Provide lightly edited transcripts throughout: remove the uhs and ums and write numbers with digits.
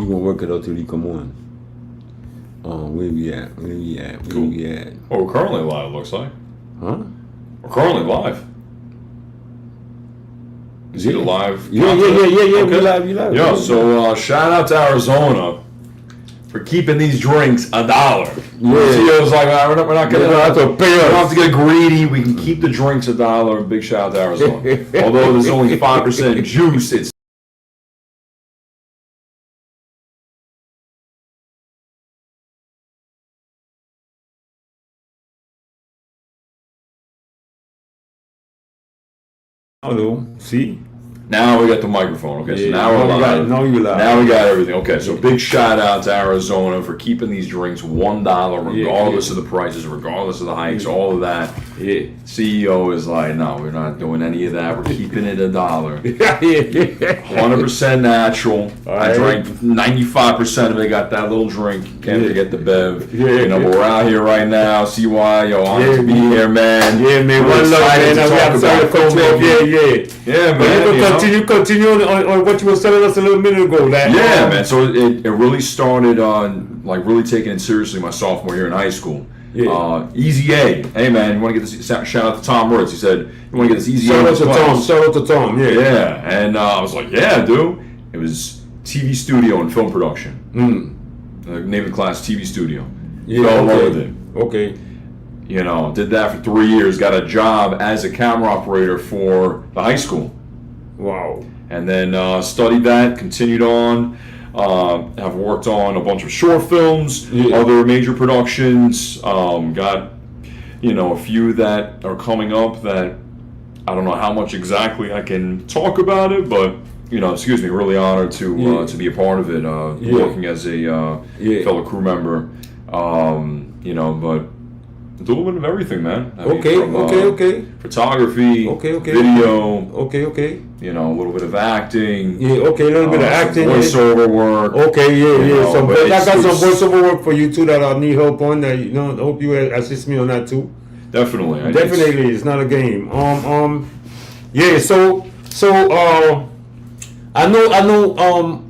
gonna work it out till he come on. Where we at? Where we at? Where we at? Oh, we're currently live, looks like. Huh? We're currently live. Is it a live? Yeah. Okay. We live. Yo, so shout out to Arizona for keeping these drinks $1. Yeah. CEO's like, we're not gonna have to pay we don't have us. to get greedy. We can keep the drinks $1. Big shout out to Arizona. Although there's only 5% juice, it's Hello. See? now we got the microphone. Okay, so now we're live. Now you live. Now we got everything. Okay, so big shout out to Arizona for keeping these drinks $1, regardless of the prices, regardless of the hikes, all of that. Yeah. CEO is like, no, we're not doing any of that. We're keeping it $1. Yeah. 100% natural. I right. drank 95% of it. Got that little drink. Can't forget the bev. Yeah. You know, but we're out here right now. CY, yo, honored to be here, man. Yeah, man. We're One love, excited man. to We talk have about to filmmaking. Yeah, man. But you know. continue on what you were telling us a little minute ago. That, Yeah, man. So it really started on really taking it seriously my sophomore year in high school. Yeah. Easy A. Hey, man, you want to get this? Shout out to Tom Ritz. He said, you want to get this Easy A? Shout out to Tom. Yeah. Yeah, and I was like, yeah, dude. It was TV studio and film production. The name of the class, TV studio. Yeah. Fell in love with it. Okay. You know, did that for 3 years. Got a job as a camera operator for the high school. Wow. And then studied that, continued on. Have worked on a bunch of short films, other major productions. Got, a few that are coming up that I don't know how much exactly I can talk about it, but really honored to be a part of it. Working as a fellow crew member, but. Do a little bit of everything, man. Okay. Photography, video. Okay. A little bit of acting. Yeah, okay, a little bit of acting. Voiceover work. Okay, yeah. So I got some voiceover work for you too that I need help on. That I hope you assist me on that too. Definitely. It's not a game. Yeah. So I know.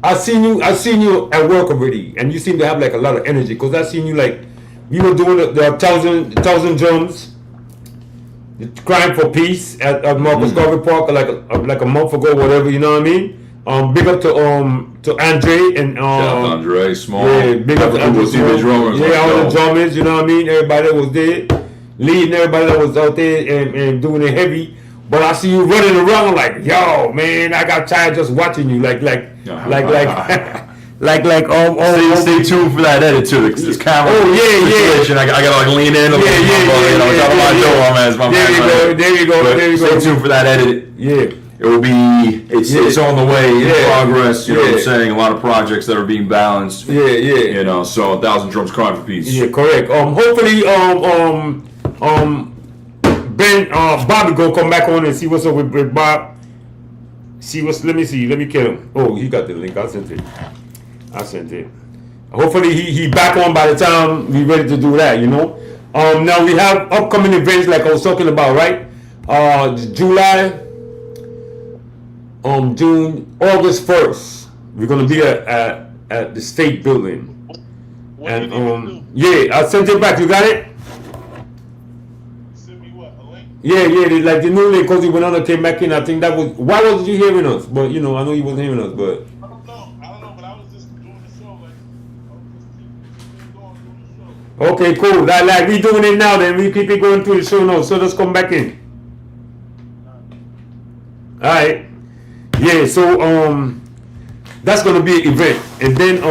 I seen you at work already, and you seem to have like a lot of energy. Cause I seen you like. We were doing the thousand drums, the Crime for Peace at Marcus Garvey Park like a month ago, whatever. You know what I mean? Big up to Andre and Andre Small. Yeah, big up to Andre Small. Drummers. Yeah, all the drummers. You know what I mean? Everybody that was there, leading everybody that was out there and doing it heavy. But I see you running around I'm like, yo, man, I got tired just watching you, like. Stay tuned for that edit too. This camera. Oh yeah. I gotta lean in a little bit. There we go. Stay tuned for that edit. Yeah. It will be. It's on the way. In progress. You know what I'm saying? A lot of projects that are being balanced. Yeah. So 1,000 drums crying for peace. Yeah, correct. Hopefully, Bobby go come back on and see what's up with Bob. Let me see. Let me get him. Oh, he got the link. I sent it. Hopefully he back on by the time we ready to do that, Now we have upcoming events like I was talking about, right? August 1st. We're gonna be at the State Building. And I sent it back. You got it? Send me what? A link? Yeah, like the new link because he went on and came back in. I think that was why wasn't you hearing us? But I know you wasn't hearing us, but I don't know, but I was just doing the show. Like, I was just keeping going through the show. okay, cool. Like we doing it now, then we keep it going through the show now. So let's come back in. Alright. Yeah, so that's gonna be an event. And then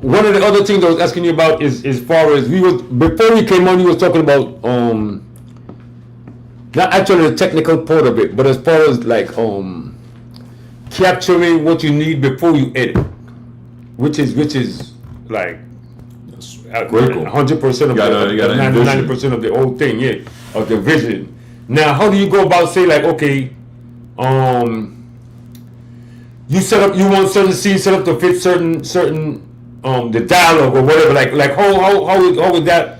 one of the other things I was asking you about is as far as before we came on, you was talking about not actually the technical part of it, but as far as like capturing what you need before you edit, which is like 100% of 90% of the whole thing, of the vision. Now, how do you go about say like, okay, you want certain scenes set up to fit certain the dialogue or whatever, like how would that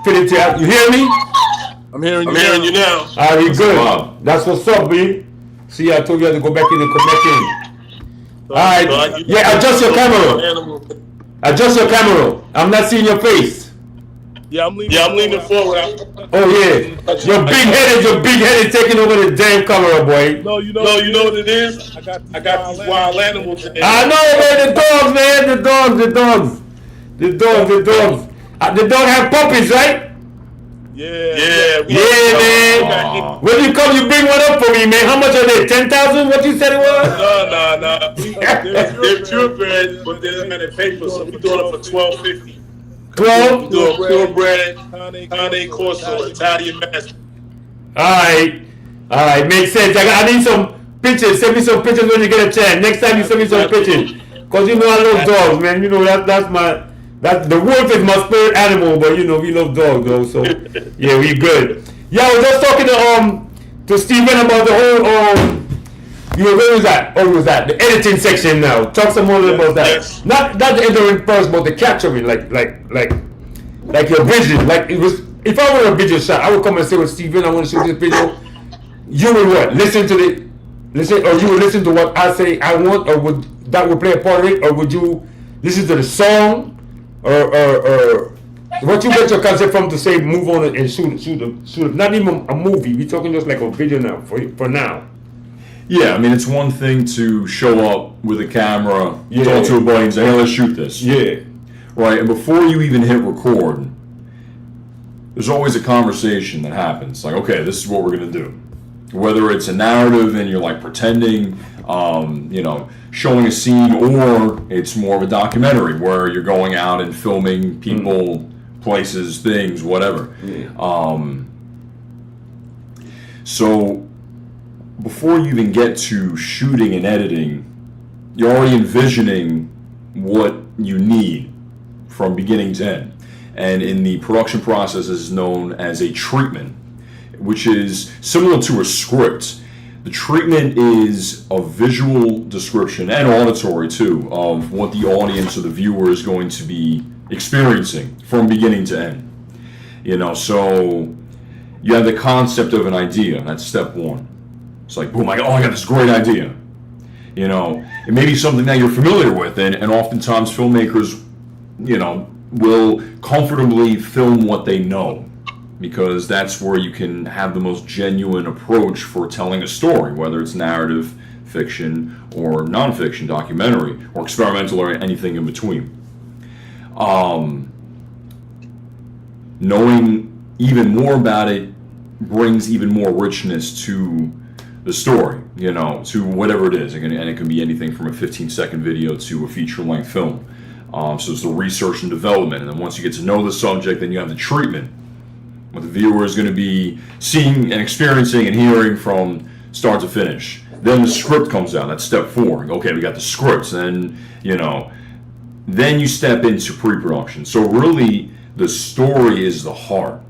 fit into you hear me? I'm hearing you now. Alright, good. That's what's up, B. See, I told you I had to go back in and come back in. So, Alright, yeah, adjust your camera. Animal. Adjust your camera. I'm not seeing your face. Yeah, I'm leaning forward. Oh yeah, your big head is taking over the damn camera, boy. No, you know what it is? I got these wild animals in there. I know, man. The dogs, man. The dogs. The dog have puppies, right? Yeah, man. When you come, you bring one up for me, man. How much are they? 10,000? What you said it was? No. They're purebred, but they're not in paper, so we doing it for $12.50. 12? Purebred, Cane Corso, Italian Mastiff. Alright, makes sense. I need some pictures. Send me some pictures when you get a chance. Next time you send me some pictures. Cause you know I love dogs, man. You know that's the wolf is my spirit animal, but you know we love dogs though. So yeah, we good. Yeah, I was just talking to Steven about the whole where was that? Oh, was that the editing section now? Talk some more about that. Yes. Not the editing first, but the capturing, like your vision. Like it was. If I were a video shot, I would come and say with Steven, I want to shoot this video. You would what? Listen, or you would listen to what I say I want, or would that would play a part of it, or would you listen to the song, or what you get your concept from to say move on and shoot it? Not even a movie. We're talking just like a video now for now. Yeah, I mean, it's one thing to show up with a camera, talk to a buddy and say, hey, let's shoot this. Yeah. Right, and before you even hit record, there's always a conversation that happens. Like, okay, this is what we're going to do. Whether it's a narrative and you're like pretending, showing a scene, or it's more of a documentary where you're going out and filming people, places, things, whatever. Yeah. So before you even get to shooting and editing, you're already envisioning what you need from beginning to end. And in the production process is known as a treatment, which is similar to a script. The treatment is a visual description and auditory too of what the audience or the viewer is going to be experiencing from beginning to end. So you have the concept of an idea. That's step one. It's like, boom, I got this great idea. It may be something that you're familiar with, and oftentimes filmmakers, will comfortably film what they know, because that's where you can have the most genuine approach for telling a story, whether it's narrative, fiction, or nonfiction, documentary, or experimental, or anything in between. Knowing even more about it brings even more richness to the story, to whatever it is. And it can be anything from a 15-second video to a feature-length film. So it's the research and development, and then once you get to know the subject, then you have the treatment, what the viewer is going to be seeing and experiencing and hearing from start to finish. Then the script comes out. That's step 4. Okay, we got the scripts, and then you step into pre-production. So really, the story is the heart,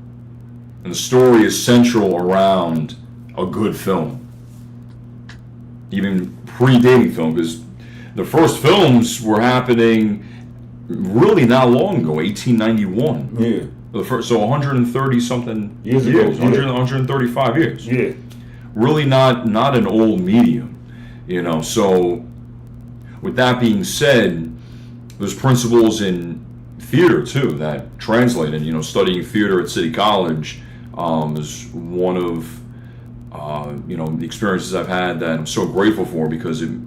and the story is central around a good film, even predating film, because the first films were happening really not long ago, 1891. Yeah. The first, so 130 something years, 135 years. Yeah. Really not an old medium, So with that being said, there's principles in theater too that translate, and studying theater at City College is one of the experiences I've had that I'm so grateful for, because it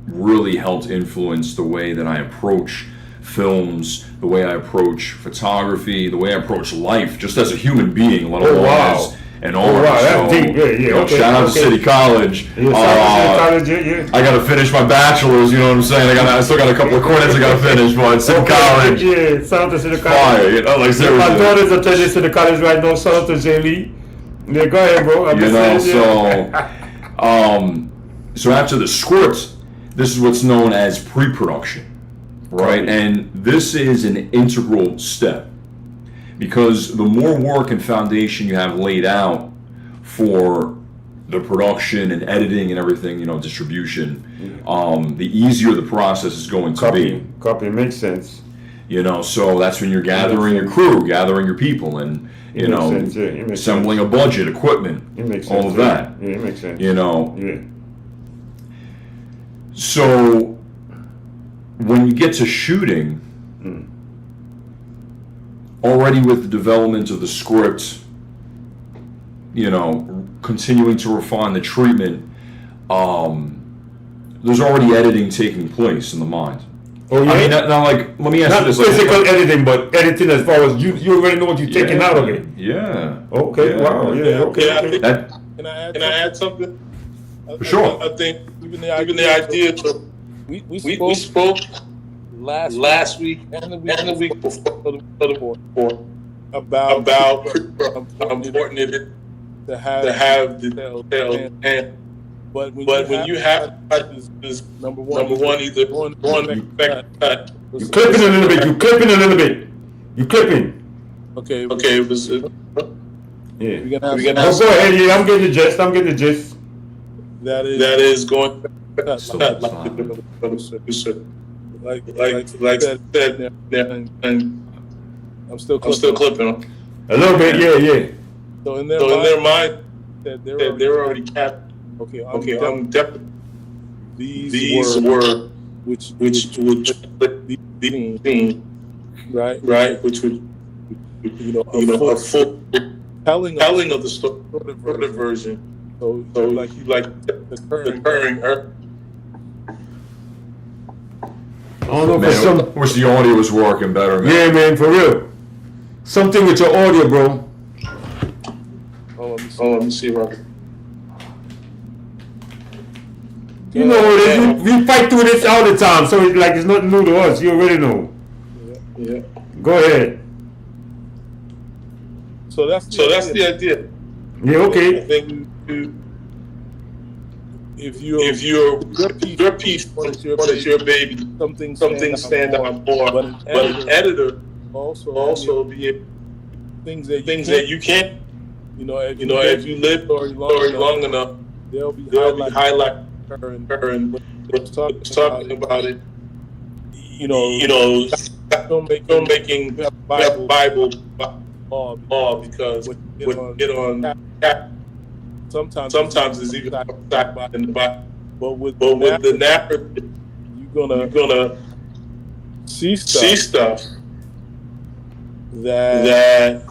really helped influence the way that I approach films, the way I approach photography, the way I approach life, just as a human being, let alone as an artist. Oh, wow, that's deep. Yeah. Shout out to City College. Yeah, yeah. I got to finish my bachelor's. You know what I'm saying? I still got a couple of credits I got to finish, but City College. Yeah, shout out to City College. Fire, like seriously. My daughter's attending City College right now. Shout out to Jamie. Yeah, go ahead, bro. So after the script, this is what's known as pre-production. Right, and this is an integral step, because the more work and foundation you have laid out for the production and editing and everything, distribution, the easier the process is going to be. Copy makes sense. So that's when you're gathering your crew, gathering your people, and assembling a budget, equipment, it makes sense. all of that. Yeah, it makes sense. So when you get to shooting, already with the development of the script, you know, continuing to refine the treatment, there's already editing taking place in the mind. Oh yeah. I mean, now, like, let me ask Not you this: physical editing, but editing as far as you already know what you're taking out of it. Yeah. Okay. Yeah. Wow. Yeah. Okay. Yeah, I think- That, Can I add something? Sure. I think even the idea to we spoke last week and the week before about how important it is to have the details. And but when you have is number one either one cut. You clipping a little bit. You clipping a little bit. You clipping. Okay. It was. Yeah. We're gonna have Oh, go ahead. Yeah, I'm getting the gist. that is going Still like said, and I'm still clipping. A little bit. Yeah. So in their mind, that they're already capped. Okay, I'm definitely. These were which would the theme, right, which would a full telling of the story version. So like the current I don't know man, for some. wish the audio was working better, man. Yeah, man, for real. Something with your audio, bro. let me see, Robert. You know what it is. We fight through this all the time, so it's like it's nothing new to us. You already know. Yeah. Go ahead. So that's the idea. Yeah. I Okay. think if your piece is your baby, something stand out more. But an editor also be things that you can't. If you live story long enough, they'll be highlighted her and talking about it. Filmmaking Bible law because what get on sometimes is even back in the Bible. But with the narrative, you're gonna see stuff that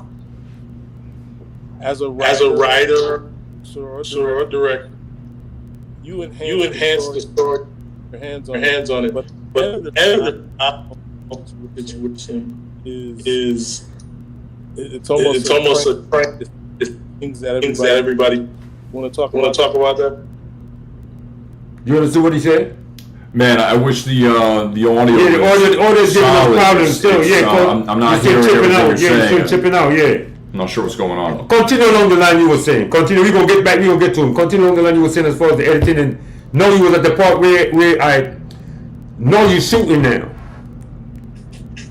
as a writer or a director, you enhance the story, your hands on it. But the editor is it's almost a practice. Things that everybody want to talk about that. You understand what he said? Man, I wish the audio. Yeah, the audio is giving us problems still. Yeah, I'm not hearing chipping everything out. you're Yeah, saying. still chipping out. Yeah. I'm not sure what's going on. Continue along the line you were saying. Continue. We're gonna get back. We're gonna get to him. Continue along the line you were saying as far as the editing, and know you was at the part where I know you shooting now.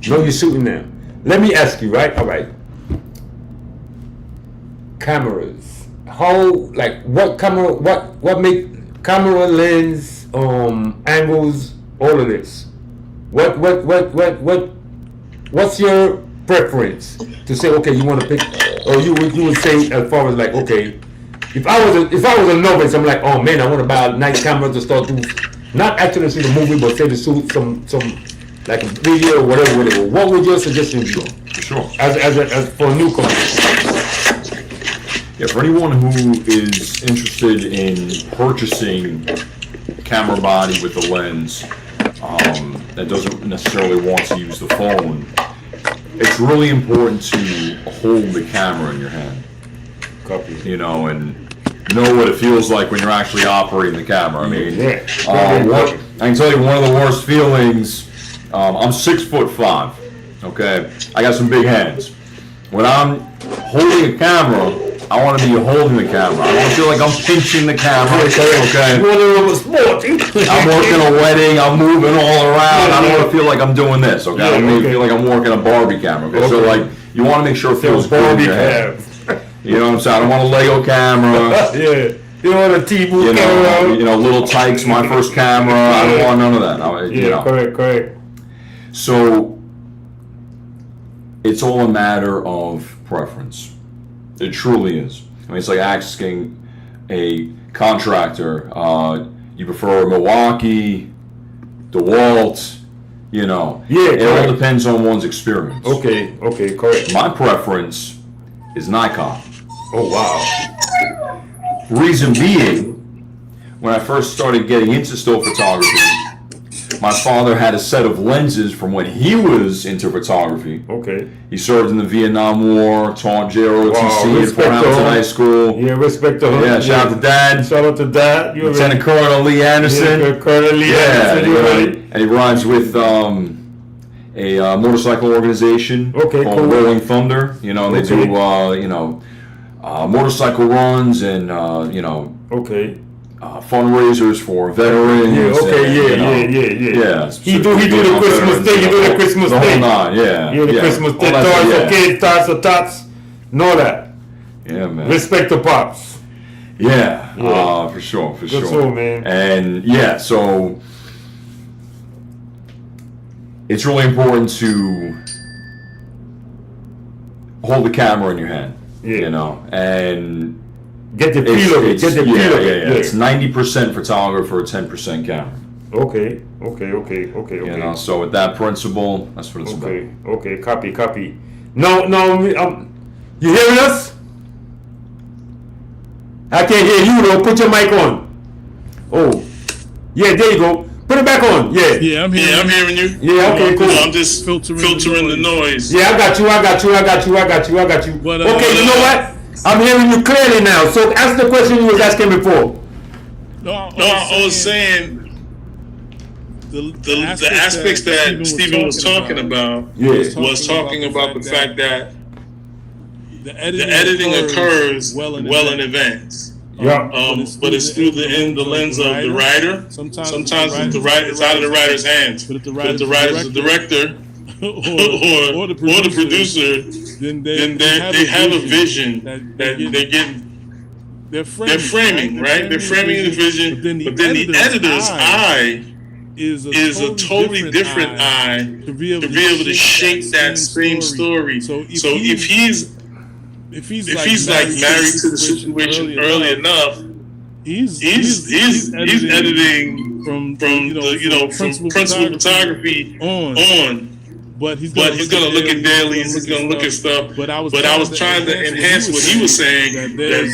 Know you shooting now. Let me ask you, right? All right. Cameras. How, like, what camera? What make camera lens, angles, all of this? What's your preference to say? Okay, you want to pick, or you would say as far as like, okay, if I was a novice, I'm like, oh man, I want to buy a nice camera to start doing, not actually shoot a movie, but say to shoot some like a video or whatever. What would your suggestion be? For sure. As for newcomers. Yeah, for anyone who is interested in purchasing a camera body with a lens that doesn't necessarily want to use the phone, it's really important to hold the camera in your hand. Copy. And know what it feels like when you're actually operating the camera. I mean, Yeah. I can tell you one of the worst feelings. I'm 6'5". Okay, I got some big hands. When I'm holding a camera, I want to be holding the camera. I want to feel like I'm pinching the camera. Okay. I'm working a wedding. I'm moving all around. I don't want to feel like I'm doing this. Okay. I don't want to feel like I'm working a Barbie camera. Okay. So like, you want to make sure it feels good in your hand. You know what I'm saying? I don't want a Lego camera. Yeah. You don't want a T-Boo camera. Little Tykes, my first camera. I don't want none of that. Correct. So it's all a matter of preference. It truly is. I mean, it's like asking a contractor, you prefer Milwaukee, DeWalt, you know. Yeah, it all depends on one's experience. Okay, correct. My preference is Nikon. Oh, wow. Reason being, when I first started getting into still photography, my father had a set of lenses from when he was into photography. Okay. He served in the Vietnam War, taught JROTC at Fort Respect to Hamilton him. High School. Yeah, respect to him. Yeah, shout out to Dad. Shout out to Dad. Lieutenant Colonel Lee Anderson. Yeah, Colonel Lee Anderson. And he runs with a motorcycle organization called Rolling Thunder. You know, they do motorcycle runs and fundraisers for veterans. Yeah, yeah. He do the Christmas thing. He do the Christmas thing. The Christmas thing. Toys for kids, tots for tots. Know that. Yeah, man. Respect to pops. Yeah. For sure. Good soul, man. And so it's really important to hold the camera in your hand. You know, and get the feel of it. Get the feel of it. It's 90% photographer, 10% camera. Okay. You know, so with that principle, that's what it's about. Okay. Copy. No. You hearing us? I can't hear you though. Put your mic on. Oh, yeah. There you go. Put it back on. Yeah, I'm hearing you. Yeah, okay, cool. I'm just filtering the noise. Yeah, I got you. But, okay, you know what? I'm hearing you clearly now. So ask the question you was asking before. No, I was saying the aspects that Stephen was talking about was talking about the fact that the editing occurs well in advance. Yeah. But it's through the lens of the writer. Sometimes it's out of the writer's hands. But if the writer's the director or the producer, then they have a vision that they get. They're framing, right? They're framing the vision, but then the editor's eye is a totally different eye to be able to shape that same story. So if he's like married to the situation early enough, he's editing from principal photography on. But he's gonna look at dailies. He's gonna look at stuff. But I was trying to enhance what he was saying. That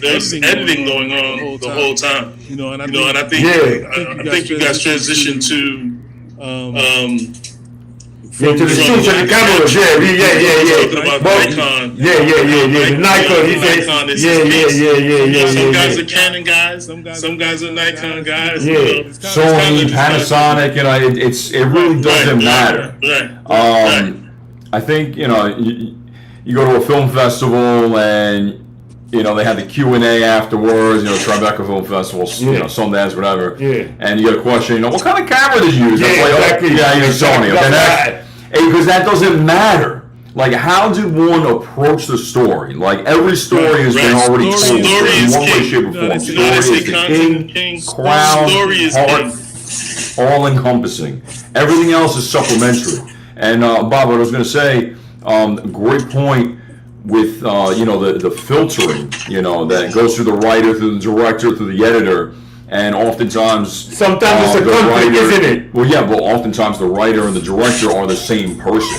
there's editing going on the whole time. And I think you guys transitioned to. To the shoots and the cameras, yeah. Nikon. The Nikon. He said, Some guys are Canon guys. Some guys are Nikon guys. Sony, Panasonic. It really doesn't matter. Right. I think you go to a film festival and they have the Q&A afterwards. Tribeca Film Festival, Sundance, whatever. Yeah. And you get a question. What kind of camera did you use? Exactly. I use Sony. Okay, because that doesn't matter. Like, how did one approach the story? Like, every story has been already told in one way, shape, or form. Story is the king, crown, heart, all-encompassing. Everything else is supplementary. And, Bob, what I was going to say, great point with, the filtering, that goes through the writer, through the director, through the editor. And oftentimes, sometimes it's a conflict, isn't it? Well, yeah, but oftentimes the writer and the director are the same person.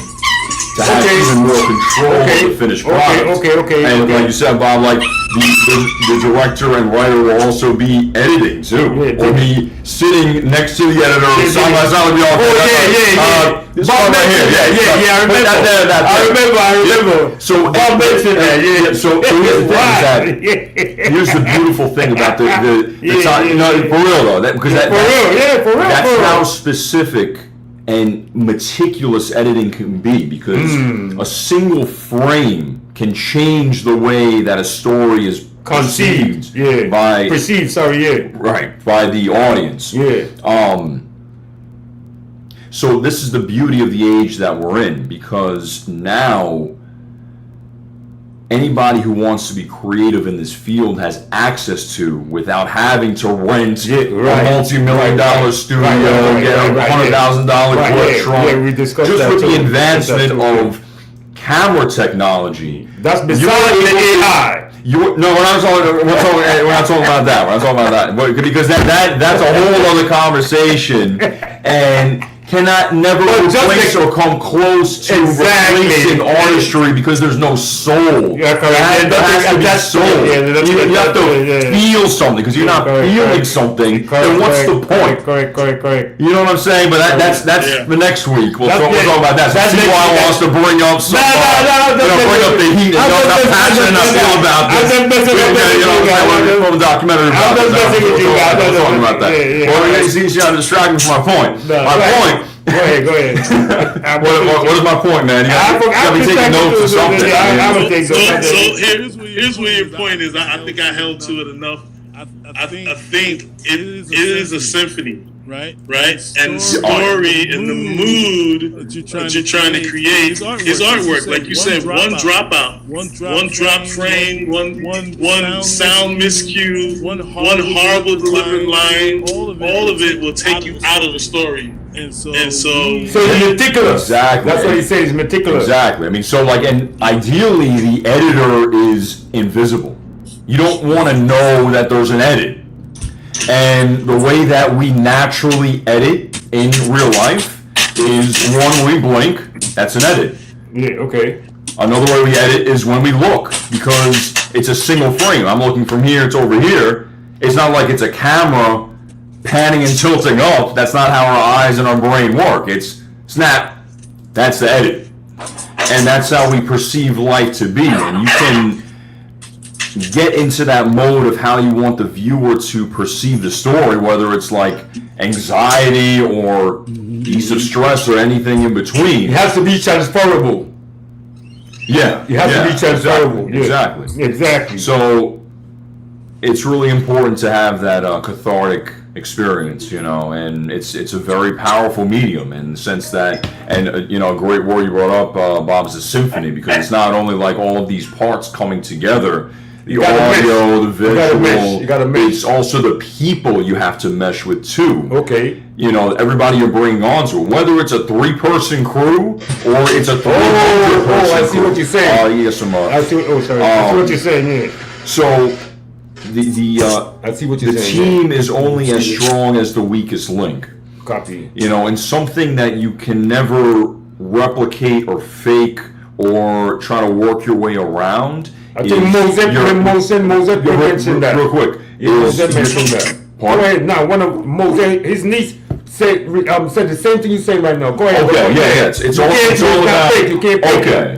To have even more control of the finished product. And like you said, Bob, like the director and writer will also be editing too, or be sitting next to the editor side by side with This Bob right here, I remember. So Bob mentioned that, So here's the beautiful thing about the for real though, because that's how specific and meticulous editing can be, because a single frame can change the way that a story is perceived by the audience. So this is the beauty of the age that we're in, because now anybody who wants to be creative in this field has access to, without having to rent a multi-million-dollar studio, get a $100,000 wood trunk. Just with the advancement of camera technology, that's beside the AI. we're not talking about that. We're not talking about that. Because that's a whole other conversation, and cannot never replace or come close to replacing artistry because there's no soul. Yeah, There has to be soul. You have to feel something because you're not feeling something. Then what's the point? Correct. You know what I'm saying? But that's the next week. We'll talk about that. So see why I wants to bring up some, bring up the heat and how passionate I feel about this. From a documentary about this. We'll talk about that. Well, you see, I'm distracting from my point. My point. Go ahead. What is my point, man? You gotta be taking notes or something. So here's where your point is. I think I held to it enough. I think it is a symphony, right? And the story and the mood that you're trying to create is artwork. Like you said, one dropout, one drop frame, one sound miscue, one horrible delivered line. All of it will take you out of the story. And so he's meticulous. Exactly. That's what he says. He's meticulous. Exactly. I mean, and ideally, the editor is invisible. You don't want to know that there's an edit. And the way that we naturally edit in real life is one, we blink. That's an edit. Yeah. Okay. Another way we edit is when we look, because it's a single frame. I'm looking from here to over here. It's not like it's a camera panning and tilting up. That's not how our eyes and our brain work. It's snap. That's the edit. And that's how we perceive life to be. And you can get into that mode of how you want the viewer to perceive the story, whether it's like anxiety or ease of stress or anything in between. It has to be transferable. Yeah. It has to be transferable. Exactly. So it's really important to have that cathartic experience, and it's a very powerful medium in the sense that, and a great word you brought up, Bob, is a symphony, because it's not only like all of these parts coming together, the audio, the visual, you gotta mesh. It's also the people you have to mesh with too. Okay. Everybody you're bringing on to it, whether it's a 3-person crew or it's a 300-person crew. I see what you're saying. Yes, I see what you're saying, yeah. So I see what you're the saying. team is only as strong as the weakest link. Copy. And something that you can never replicate or fake or try to work your way around. I think Mosette mentioned that. Real quick. Mosette mentioned that. Go ahead. Now, one of Mosette, his niece, said the same thing you're saying right now. Go ahead. Okay, yeah. It's all about. Okay.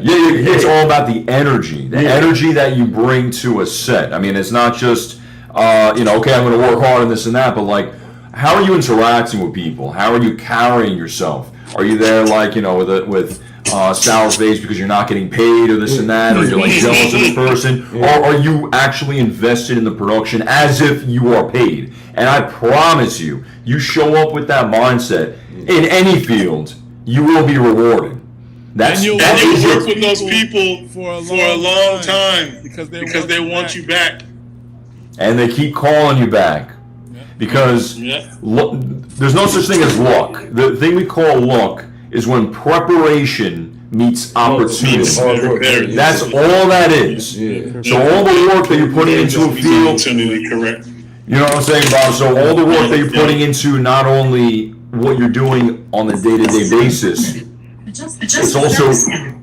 It's all about the energy. The energy that you bring to a set. I mean, it's not just okay, I'm going to work hard on this and that, but like, how are you interacting with people? How are you carrying yourself? Are you there like with sour face because you're not getting paid or this and that, or you're like jealous of this person, or are you actually invested in the production as if you are paid? And I promise you, you show up with that mindset in any field, you will be rewarded. You'll work with those people for a long time because they want you back, and they keep calling you back because there's no such thing as luck. The thing we call luck is when preparation meets opportunity. That's all that is. So all the work that you're putting into a field, correct. You know what I'm saying, Bob? So all the work that you're putting into not only what you're doing on the day-to-day basis, it's also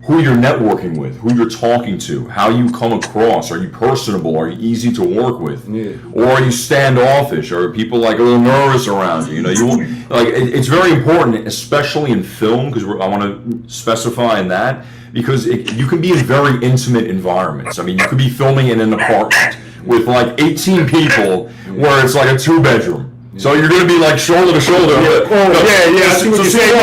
who you're networking with, who you're talking to, how you come across. Are you personable? Are you easy to work with? Or are you standoffish? Or are people like a little nervous around you? It's very important, especially in film, because I want to specify in that, because you can be in very intimate environments. I mean, you could be filming in an apartment with like 18 people where it's like a 2-bedroom. So you're going to be like shoulder to shoulder. I see what you're saying.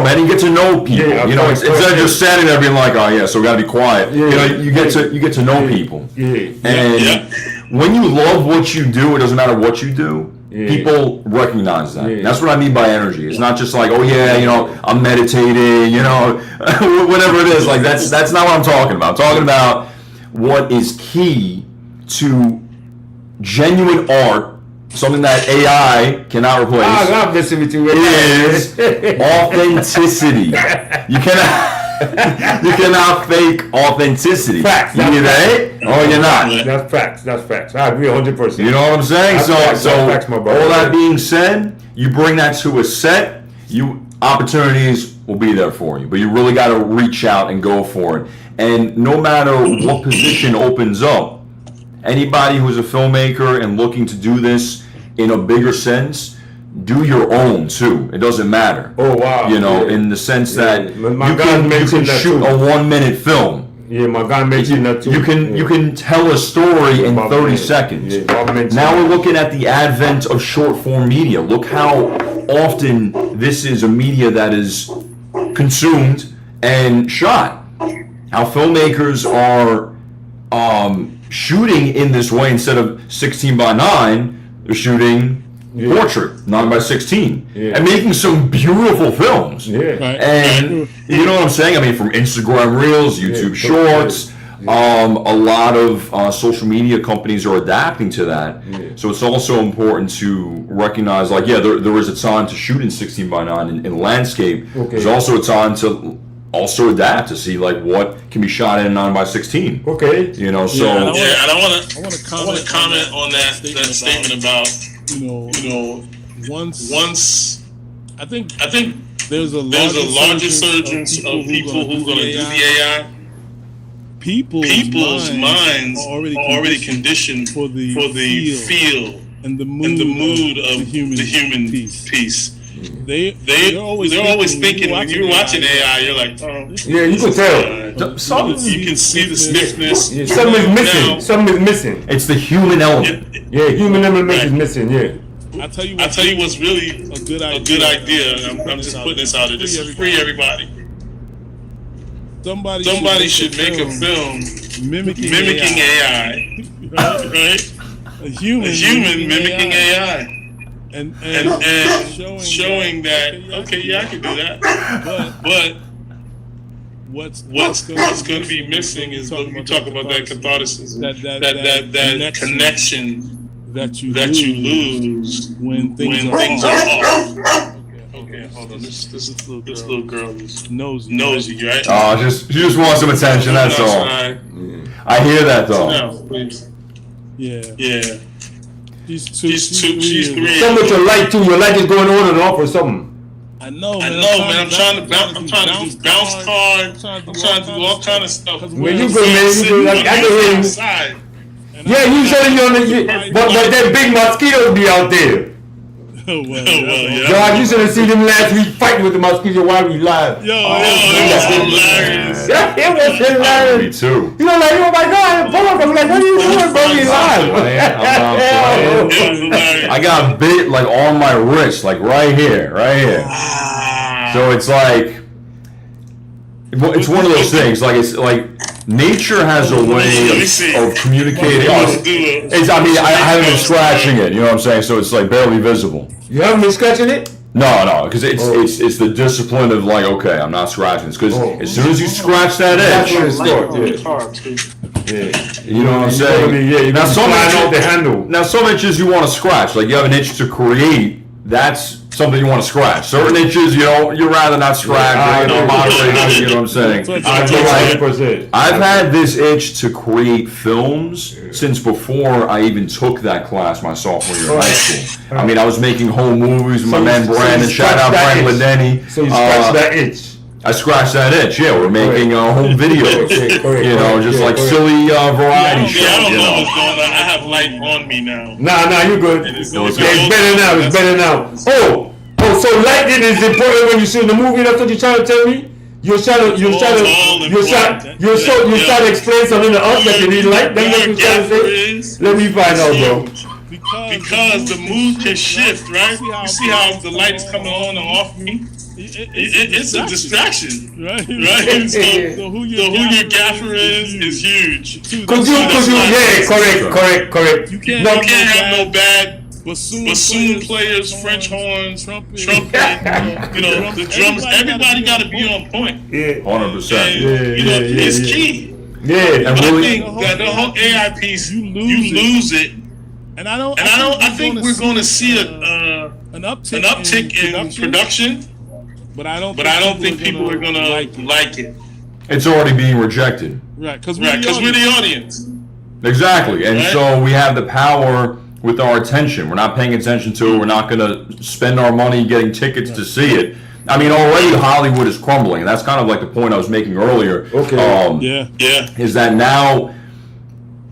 Man, you get to know people. Instead of just standing there being like, oh yeah, so we got to be quiet. You get to know people. And when you love what you do, it doesn't matter what you do. People recognize that. That's what I mean by energy. It's not just like, oh yeah, I'm meditating, whatever it is. Like that's not what I'm talking about. I'm talking about what is key to genuine art, something that AI cannot replace. I'm listening to you. Is authenticity. You cannot. You cannot fake authenticity. Facts. You're either it or you're not. That's facts. That's facts. I agree 100%. You know what I'm saying? That's facts, that's facts, my brother. All that being said, you bring that to a set, opportunities will be there for you. But you really got to reach out and go for it. And no matter what position opens up, anybody who's a filmmaker and looking to do this in a bigger sense, do your own too. It doesn't matter. Oh wow! You know, in the sense that you can shoot too. a 1 minute film. Yeah, my guy mentioned that too. You can tell a story in 30 seconds. Now we're looking at the advent of short form media. Look how often this is a media that is consumed and shot. How filmmakers are shooting in this way instead of 16:9, they're shooting portrait 9:16 and making some beautiful films. And you know what I'm saying? I mean, from Instagram Reels, YouTube Shorts, a lot of social media companies are adapting to that. So it's also important to recognize, like, there is a time to shoot in 16:9 in landscape. There's also a time to also adapt to see like what can be shot in 9:16. Okay. You know, so and I want to comment on that statement about you know once I think there's a large insurgence of people who are going to do the AI. People's minds are already conditioned for the feel and the mood of the human piece. They're always thinking when you're watching AI, you're like, yeah, you can tell. You can see the stiffness. Something is missing. Something is missing. It's the human element. Yeah, human element is missing. Yeah. I'll tell you what's really a good idea. I'm just putting this out there. This is free, everybody. Somebody should make a film mimicking AI, right? A human mimicking AI. And showing that I can do that, but what's going to be missing is what we talk about, that catharsis, that connection that you lose when things are off. Okay, hold on. This little girl is nosy, right? Oh, she just wants some attention. That's all. I hear that though. No, please. Yeah. She's 3. Something with your light too. Your light is going on and off or something. I know, man. I'm trying to do bounce cards. I'm trying to do all kind of stuff. Where you go, man? You go. I can hear you. Yeah, usually you're on the. But that big mosquitoes be out there. God, you should have seen them last week fighting with the mosquito while we live. That's hilarious. It was hilarious. Me too. You know, like, oh my God, I'm like, what are you doing, bro? We live. I got bit like on my wrist, like right here. So it's like, it's one of those things. Like it's like nature has a way of communicating. I haven't been scratching it. You know what I'm saying? So it's like barely visible. You haven't been scratching it? No, because it's the discipline of like, okay, I'm not scratching this, because as soon as you scratch that edge, you know what I'm saying? Now some itches you want to scratch, like you have an itch to create, that's something you want to scratch. Certain itches, you'd rather not scratch, moderate, you know what I'm saying? I've had this itch to create films since before I even took that class my sophomore year in high school. I mean, I was making home movies with my man Brandon, shout out Franklin Denny. So you scratched that itch? I scratched that itch, we're making home videos, just like silly variety shows. I don't know what's going on. I have light on me now. Nah, you're good. It's better now. Oh, so lighting is important when you see the movie. That's what you're trying to tell me? You're trying to explain something to us that you need light. That's what you're trying to say. Let me find out, bro. Because the mood can shift, right? You see how the light is coming on and off me? It's a distraction, right? So who your gaffer is huge. Correct. You can't have no bad bassoon players, French horns, trumpet, the drums. Everybody got to be on point. 100%. It's key. And I think that the whole AI piece, you lose it. And I think we're going to see an uptick in production. But I don't think people are gonna like it. It's already being rejected. Right, because we're the audience. Exactly, and so we have the power with our attention. We're not paying attention to it. We're not going to spend our money getting tickets to see it. I mean, already Hollywood is crumbling, and that's kind of like the point I was making earlier. Okay. Is that now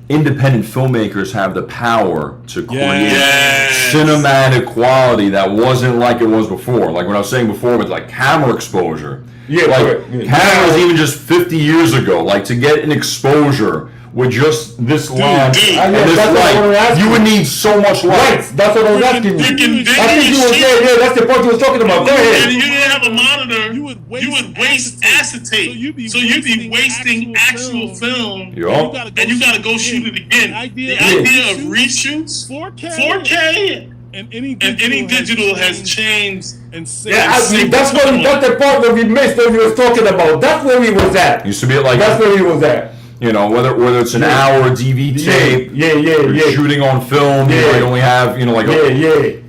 independent filmmakers have the power to create cinematic quality that wasn't like it was before. Like what I was saying before with like camera exposure. Yeah, like cameras even just 50 years ago, like to get an exposure with just this lens and this light, you would need so much light. That's what I was asking you. I think you were saying, yeah, that's the point you were talking about. Go ahead. You didn't have a monitor. You would waste acetate. So you'd be wasting actual film. And you gotta go shoot it again. The idea of reshoots, 4K. And any digital has changed and that's the part that we missed that we was talking about. That's where we was at. Used to be like that's where we was at. You know, whether it's an hour DV tape, shooting on film, you only have, like way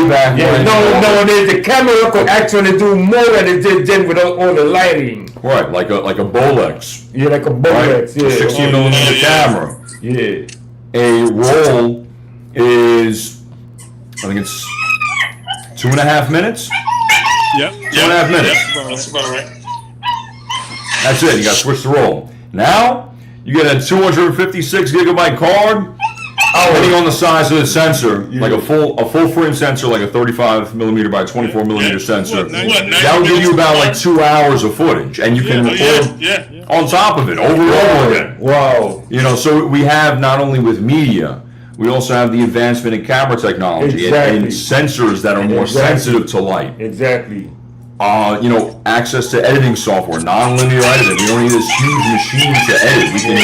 back when. Nowadays the camera could actually do more than it did then without all the lighting. Right, like a Bolex. Yeah, like a Bolex. Right? 16 millimeter camera. Yeah. A roll is, I think it's 2.5 minutes. Yep. 2.5 minutes. That's about right. That's it. You got to switch the roll. Now you get a 256 gigabyte card. Depending on the size of the sensor, like a full frame sensor, like a 35 millimeter by 24 millimeter sensor, that will give you about like 2 hours of footage, and you can record on top of it over and over again. Wow! So we have not only with media, we also have the advancement in camera technology and sensors that are more sensitive to light. Exactly. Access to editing software, non-linear editing. We don't need this huge machine to edit. We can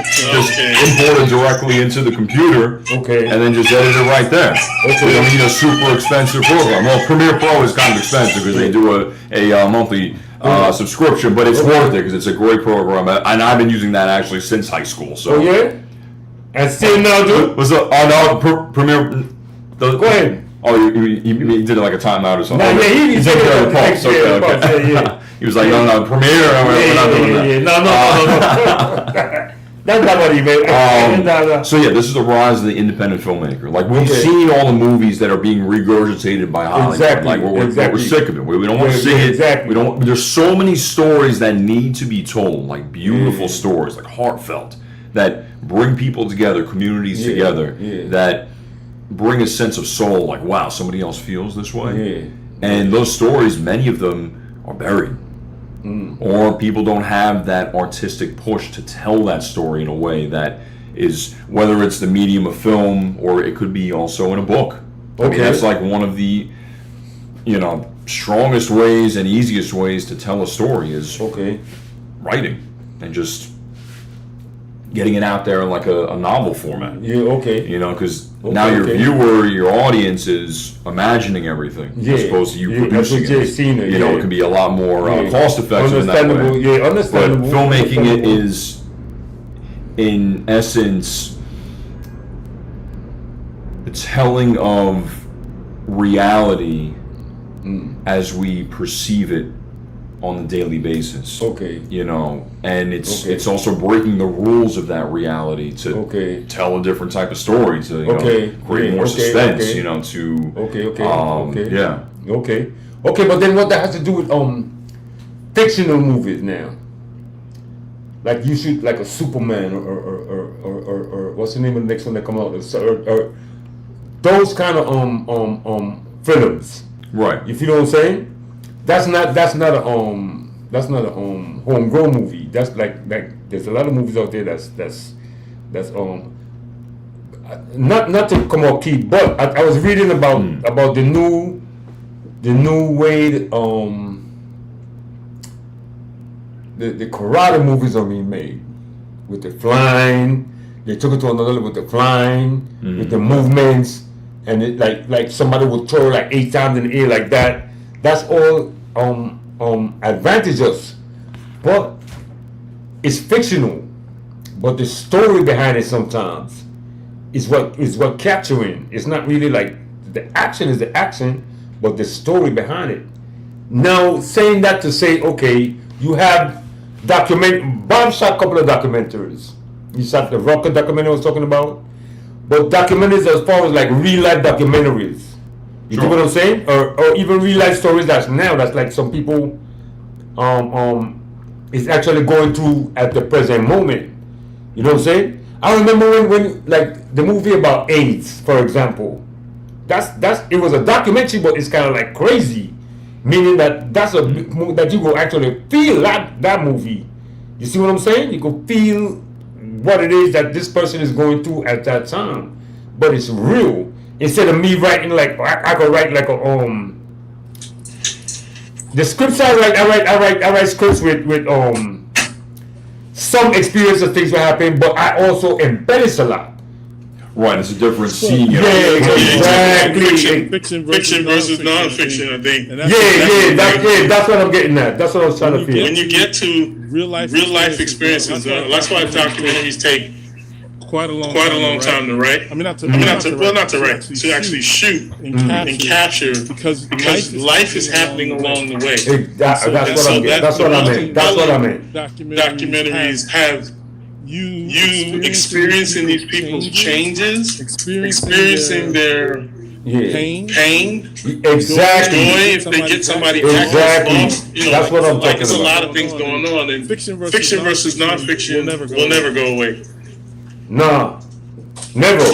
just import it directly into the computer and then just edit it right there. We don't need a super expensive program. Well, Premiere Pro is kind of expensive because they do a monthly subscription, but it's worth it because it's a great program. And I've been using that actually since high school. So. Oh, yeah? And still now, dude? Premiere... Go ahead. Oh, you did it like a timeout or something. No, he did it pulse. Okay. He was like, no, Premiere, we're not doing that. No. That's not what he meant. So this is the rise of the independent filmmaker. Like we've seen all the movies that are being regurgitated by Hollywood. Exactly. Like we're sick of it. We don't want to see it. Exactly. We don't. There's so many stories that need to be told, like beautiful stories, like heartfelt, that bring people together, communities together, that bring a sense of soul, like, wow, somebody else feels this way. And those stories, many of them are buried. Or people don't have that artistic push to tell that story in a way that is, whether it's the medium of film or it could be also in a book. I mean, that's like one of the, strongest ways and easiest ways to tell a story is writing and just getting it out there in like a novel format. Because now your viewer, your audience is imagining everything as opposed to you producing it. It can be a lot more cost effective in that way. Understandable. But filmmaking it is, in essence, the telling of reality as we perceive it on a daily basis. And it's also breaking the rules of that reality to tell a different type of story, to create more suspense, but then what that has to do with fictional movies now? Like you shoot like a Superman or what's the name of the next one that come out? Or those kind of films. Right. You feel what I'm saying? That's not a homegrown movie. That's like there's a lot of movies out there that's not to come out key, but I was reading about the new way the karate movies are being made with the flying. They took it to another level with the flying, with the movements, and it like somebody would throw like 8 times in the air like that. That's all advantageous, but it's fictional. But the story behind it sometimes is what capturing. It's not really like the action is the action, but the story behind it. Now, saying that to say, okay, you have Bob shot a couple of documentaries. He shot the Rocket documentary I was talking about. But documentaries as far as like real life documentaries. You know what I'm saying? Or even real life stories that's like some people is actually going through at the present moment. You know what I'm saying? I remember when like the movie about AIDS, for example. It was a documentary, but it's kind of like crazy, meaning that that you will actually feel that movie. You see what I'm saying? You can feel what it is that this person is going through at that time, but it's real. Instead of me writing like I could write like the scripts I write scripts with some experience of things will happen, but I also embellish a lot. Right, it's a different scene. Yeah, exactly. Fiction versus non-fiction, I think. That's what I'm getting at. That's what I was trying to feel. When you get to real life experiences, that's why documentaries take quite a long time to write. Not to write, to actually shoot and capture, because life is happening along the way. That's what I meant. Documentaries have you experiencing these people's changes, experiencing their pain, exactly, joy if they get somebody exactly. That's what I'm talking about. It's a lot of things going on, and fiction versus non-fiction will never go away. No. Never.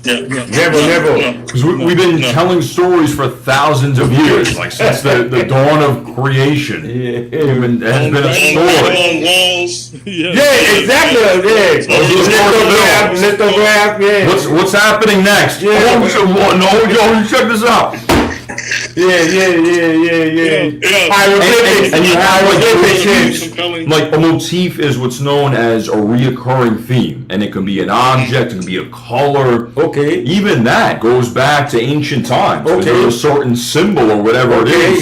Never. Because we've been telling stories for thousands of years, like since the dawn of creation. It has been a story. On walls. Exactly. Lithograph. What's happening next? No, check this out. And you have like a motif is what's known as a reoccurring theme, and it can be an object, it can be a color. Okay. Even that goes back to ancient times. Okay. There's a certain symbol or whatever it is.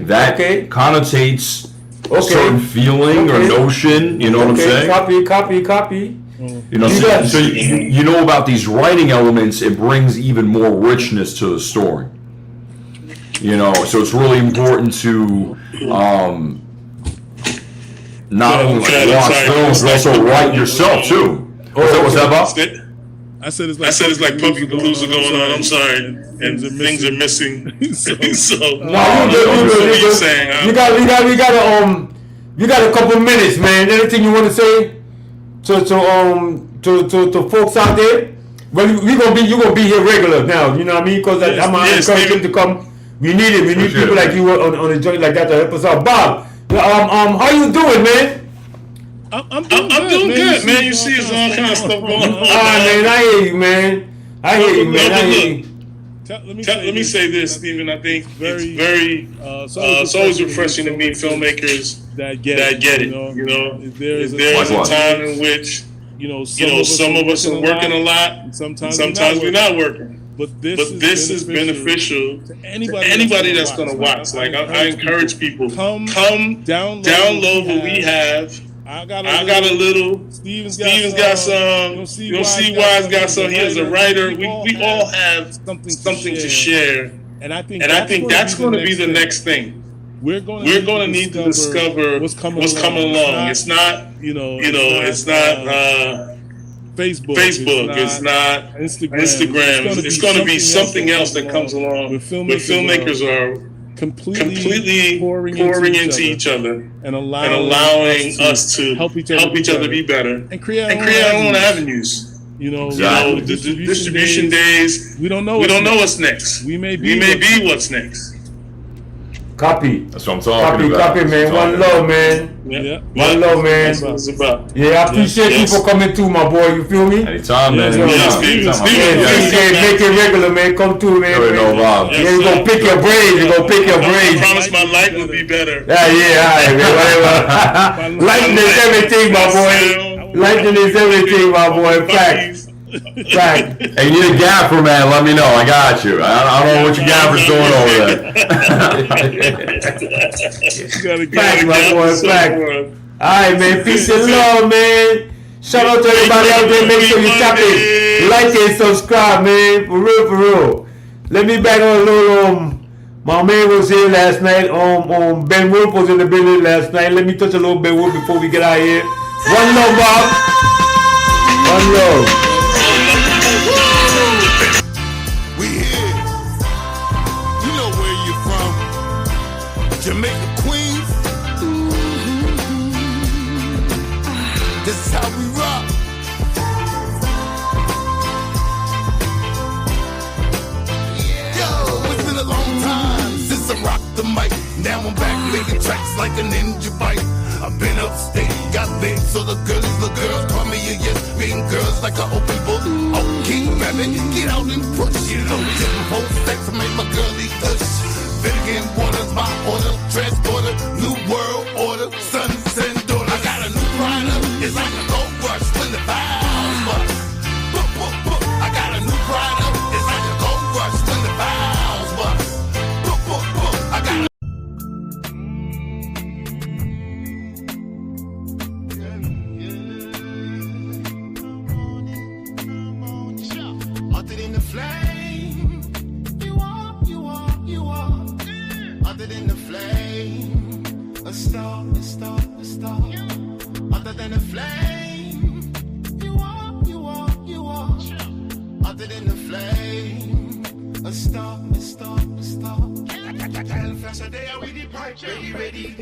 That connotates a certain feeling or notion. You know what I'm saying? Copy. You know, so you know about these writing elements. It brings even more richness to the story. You know, so it's really important to not only watch films, but also write yourself too. What's that about? I said it's like Puppy Palooza going on. I'm sorry, and things are missing. You got a couple minutes, man. Anything you want to say to folks out there? Well, you're gonna be here regular now. You know what I mean? Because I'm encouraging to come. We need it. We need people like you on a joint like that to help us out. Bob, how you doing, man? I'm doing good, man. You see, there's all kind of stuff going on. Man, I hear you, man. Let me say this, Stephen. I think it's always refreshing to meet filmmakers that get it. You know, there's a time in which some of us are working a lot, and sometimes we're not working. But this is beneficial to anybody that's going to watch. Like I encourage people, come download what we have. I got a little. Steven's got some. You'll see Wise got some. He is a writer. We all have something to share, and I think that's going to be the next thing. We're going to need to discover what's coming along. It's not it's not Facebook. It's not Instagram. It's going to be something else that comes along. Where filmmakers are completely pouring into each other and allowing us to help each other be better and create our own avenues. The distribution days. We don't know what's next. We may be what's next. Copy. That's what I'm talking about. Copy, man. One love, man. Yeah. One love, man. That's what it's about. Yeah, I appreciate you for coming through, my boy. You feel me? Anytime, man. Steven, make it regular, man. Come through, man. You're going to pick your brains. I promise my life will be better. All right, man. Whatever. Lightning is everything, my boy. Lightning is everything, my boy. Facts. Hey, you need a gaffer, man. Let me know. I got you. I don't know what your gaffer's doing over there. Facts, my boy. Facts. Alright, man. Peace and love, man. Shout out to everybody out there. Make sure you tap it, like and subscribe, man. For real. Let me back on a My man was here last night. Ben Wolf was in the building last night. Let me touch a little Ben Wolf before we get out of here. One love, Bob. One love. We here. You know where you're from. Jamaica, Queens. This is how we rock. Yo, it's been a long time since I rocked the mic. Now I'm back making tracks like a ninja bite. I've been upstate, got big, so the girls call me a yes, being girls like an open book. Oh, King Rabbit, get out and push. You know, different whole sex make my girlie gush. Vinegar water's my order, transporter, new world order, sons and daughters. I got a new rider, it's like a gold rush when the vibes bust. I got a new rider, it's like a gold rush when the vibes bust. I got a Hotter than the flame, you are. Hotter than the flame, a star. Hotter than the flame, you are. Hotter than the flame, a star. Tell flash a day, I ready pipe, ready,